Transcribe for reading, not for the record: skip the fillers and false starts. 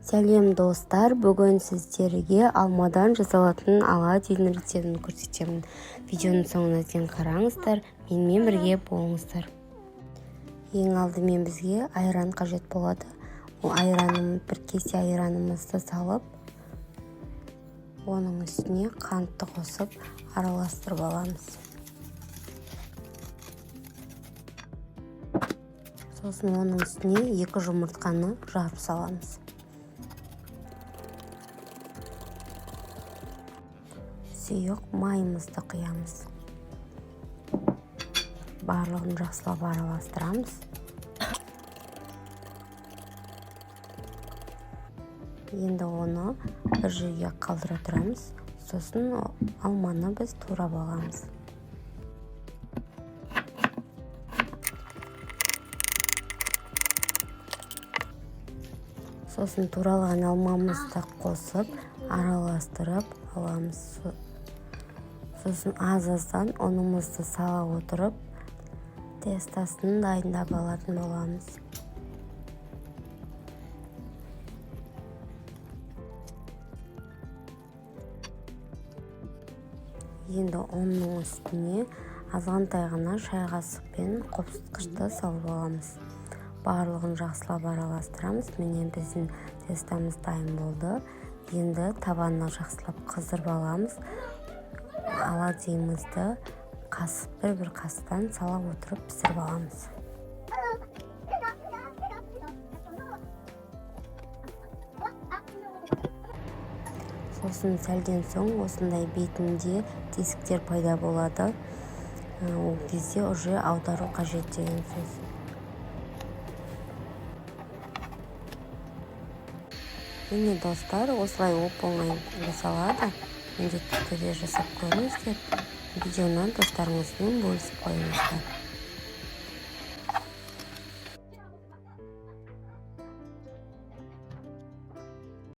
Сәлем достар, бүгін сіздерге алмадан жасалатын оладьи рецептін көрсетемін. Видеоның соңына дейін қараңыздар, менімен бірге болыңыздар. Ең алдымен бізге айран қажет болады. Бір кесе айранымызды салып, оның үстіне қантты қосып араластырып аламыз. Сосын оның үстіне 2 жұмыртқаны жарып саламыз. Сұйық майымызды құямыз. Барлығын жақсылап араластырамыз. Енді оны бір жерге қалдыра тұрамыз. Сосын алманы біз турап аламыз. Сосын туралған алмамызды қосып, араластырып аламыз. Сосын аз-аздан ұнымызды сала отырып, тестасын дайындап алатын боламыз. Енді оның үстіне азғантай ғана шай қасықпен қопсытқышты салып аламыз. Барлығын жақсылап араластырамыз. Міне біздің тестамыз дайын болды. Енді табанына жақсылап қыздырып аламыз. Оладьйімізді бір қасықтан сала отырып пісіріп аламыз. Сосын сәлден соң осындай бетінде тесіктер пайда болады. Ол кезде уже аудару қажет деген сөз. Міне достар, осылай оп-оңай жасалады. Міндетті түрде жасап көріңіздер. Видеоны достарыңызбен бөлісіп қойыңыздар.